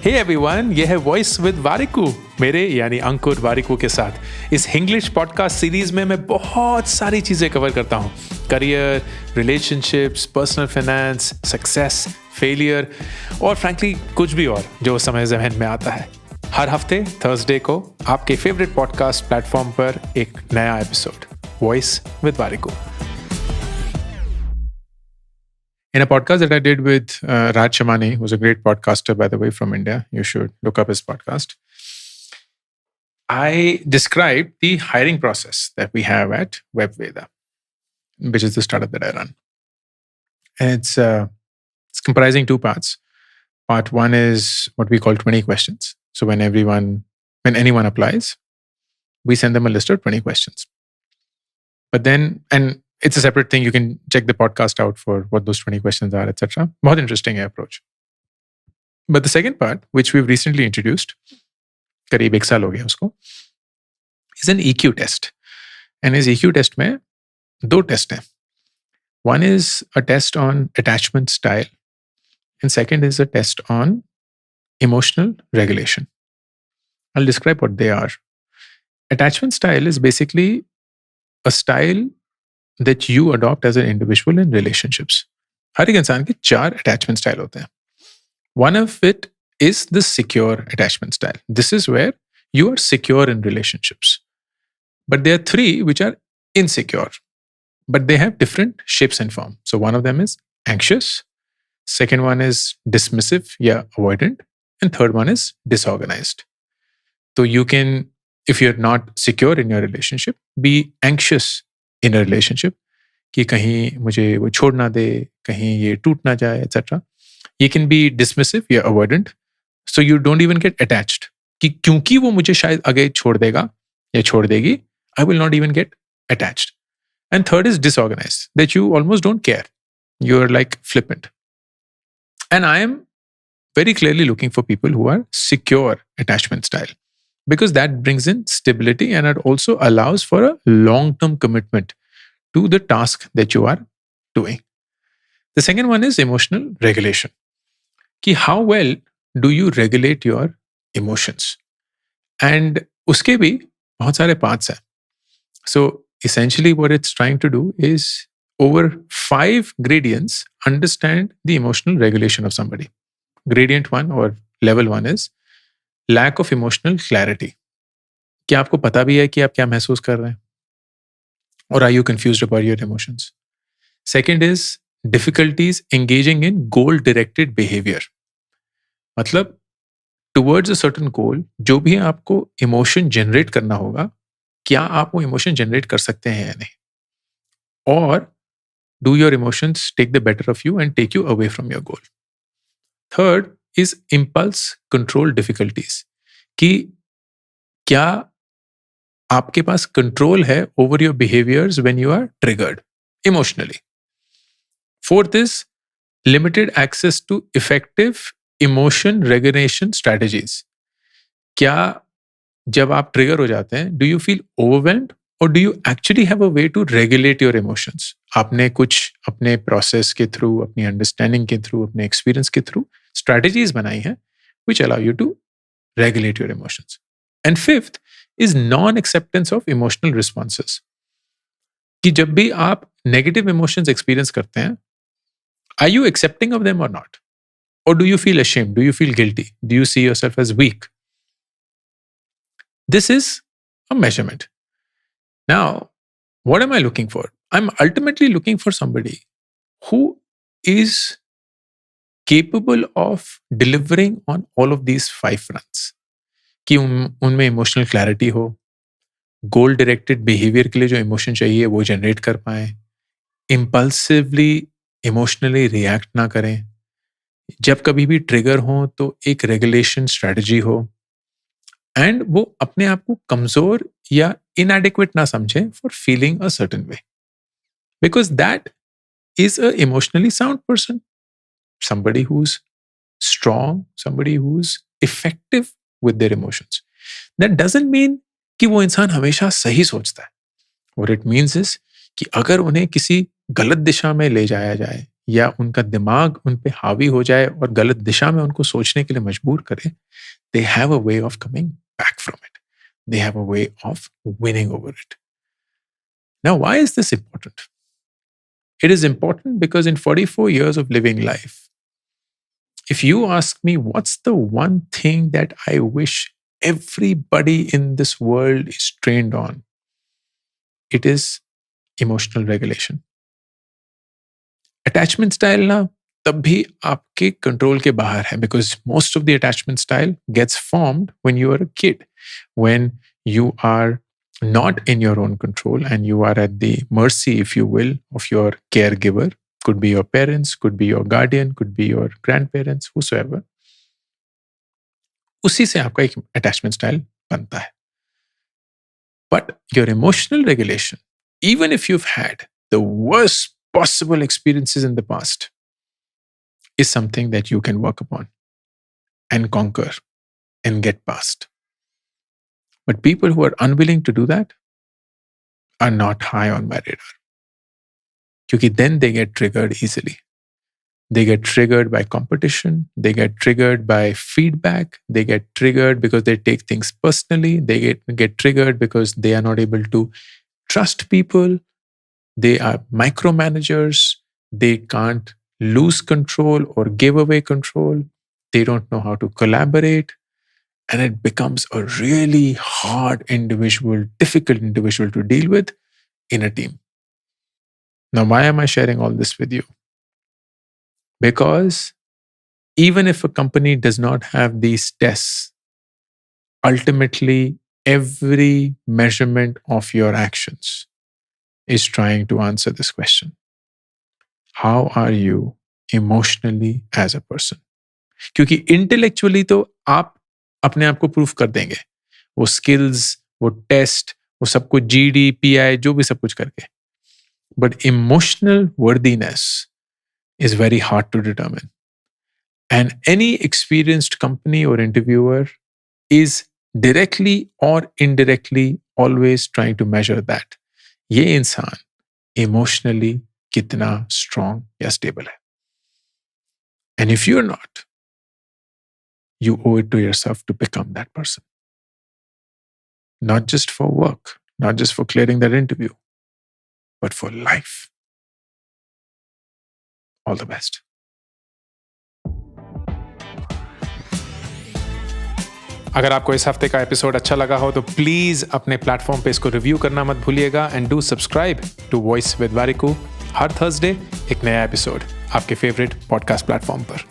Hey everyone, ये है voice with Warikoo, मेरे यानी अंकुर वारिकू के साथ। इस इंग्लिश पॉडकास्ट सीरीज में मैं बहुत सारी चीज़ें कवर करता हूँ। Career, relationships, personal finance, success, failure और फ्रैंकली कुछ भी और जो समय ज़हन में आता है। हर हफ्ते थर्सडे को आपके फेवरेट पॉडकास्ट प्लेटफॉर्म पर एक नया episode, voice with Warikoo. In a podcast that I did with Raj Shamani, who's a great podcaster, by the way, from India, you should look up his podcast. I described the hiring process that we have at WebVeda, which is the startup that I run. And it's comprising two parts. Part one is what we call 20 questions. So when anyone applies, we send them a list of 20 questions. But then, and it's a separate thing. You can check the podcast out for what those 20 questions are, etc. बहुत interesting approach. But the second part, which we've recently introduced, करीब 1 साल हो गया उसको, is an EQ test. And इस EQ test में 2 tests हैं. One is a test on attachment style, and second is a test on emotional regulation. I'll describe what they are. Attachment style is basically a style that you adopt as an individual in relationships. हर एक इंसान के 4 attachment style होते हैं. One of it is the secure attachment style. This is where you are secure in relationships. But there are 3 which are insecure, but they have different shapes and form. So one of them is anxious, second one is dismissive, avoidant, and third one is disorganized. So you can, if you're not secure in your relationship, be anxious in a relationship कि कहीं मुझे वो छोड़ ना दे, कहीं ये टूट ना जाए, etc. You can be dismissive या avoidant, so you don't even get attached कि क्योंकि वो मुझे शायद आगे छोड़ देगा या छोड़ देगी, I will not even get attached. And third is disorganized, that you almost don't care. You're like flippant. And I am very clearly looking for people who are secure attachment style, because that brings in stability and it also allows for a long-term commitment to the task that you are doing. The second one is emotional regulation. Ki how well do you regulate your emotions? And uske bhi bahut sare parts hai. So essentially what it's trying to do is, over 5 gradients, understand the emotional regulation of somebody. Gradient 1 or level 1 is lack of emotional clarity. क्या आपको पता भी है कि आप क्या महसूस कर रहे हैं? Or are you confused about your emotions? Second is difficulties engaging in goal-directed behavior. मतलब towards a certain goal, जो भी आपको emotion generate करना होगा, क्या आप वो emotion generate कर सकते हैं या नहीं? Or do your emotions take the better of you and take you away from your goal? Third is impulse control difficulties. कि क्या आपके पास कंट्रोल है over your behaviours when you are triggered emotionally. Fourth is limited access to effective emotion regulation strategies. क्या जब आप trigger हो जाते हैं, डू यू फील ओवरवेल्म्ड और do you actually have a way to regulate your emotions? आपने कुछ अपने प्रोसेस के थ्रू, अपनी अंडरस्टैंडिंग के थ्रू, अपने एक्सपीरियंस के थ्रू स्ट्रेटजीज बनाई हैं which allow you to regulate your emotions. And fifth is non-acceptance of emotional responses. कि जब भी आप negative emotions experience करते हैं, are you accepting of them or not? Or do you feel ashamed? Do you feel guilty? Do you see yourself as weak? This is a measurement. Now, what am I looking for? I'm ultimately looking for somebody who is capable of delivering on all of these 5 fronts. कि उनमें emotional clarity हो, गोल directed behaviour के लिए जो emotion चाहिए वो generate कर पाए, इम्पल्सिवली इमोशनली रिएक्ट ना करें, जब कभी भी ट्रिगर हो तो एक रेगुलेशन स्ट्रेटजी हो, एंड वो अपने आप को कमजोर या इनएडिक्वेट ना समझे for feeling a certain way, because that is a emotionally sound person. Somebody who's strong, somebody who's effective with their emotions. That doesn't mean कि वो इंसान हमेशा सही सोचता है. What it means is कि अगर उन्हें किसी गलत दिशा में ले जाया जाए या उनका दिमाग उन पे हावी हो जाए और गलत दिशा में उनको सोचने के लिए मजबूर करे, they have a way of coming back from it. They have a way of winning over it. Now, why is this important? It is important because in 44 years of living life, if you ask me what's the one thing that I wish everybody in this world is trained on, it is emotional regulation. Attachment style ना तब भी आपके control के बाहर है, because most of the attachment style gets formed when you are a kid, when you are not in your own control and you are at the mercy, if you will, of your caregiver. Could be your parents, could be your guardian, could be your grandparents, whosoever. उसी से आपका एक attachment style बनता है. But your emotional regulation, even if you've had the worst possible experiences in the past, is something that you can work upon and conquer and get past. But people who are unwilling to do that are not high on my radar. Because then they get triggered easily. They get triggered by competition. They get triggered by feedback. They get triggered because they take things personally. They get triggered because they are not able to trust people. They are micromanagers. They can't lose control or give away control. They don't know how to collaborate. And it becomes a really hard individual, difficult individual to deal with in a team. Now, why am I sharing all this with you? Because even if a company does not have these tests, ultimately every measurement of your actions is trying to answer this question. How are you emotionally as a person? क्योंकि intellectually तो आप अपने आप को proof कर देंगे, वो skills, वो टेस्ट, वो सब कुछ GD, PI, जो भी सब कुछ करके. But emotional worthiness is very hard to determine. And any experienced company or interviewer is directly or indirectly always trying to measure that. ये इंसान emotionally कितना strong या stable है. And if you're not, you owe it to yourself to become that person. Not just for work, not just for clearing that interview, but for life. All the best. अगर आपको इस हफ्ते का episode अच्छा लगा हो तो प्लीज अपने प्लेटफॉर्म पे इसको रिव्यू करना मत भूलिएगा. And do subscribe to voice with Warikoo. हर थर्सडे एक नया एपिसोड आपके फेवरेट पॉडकास्ट प्लेटफॉर्म पर.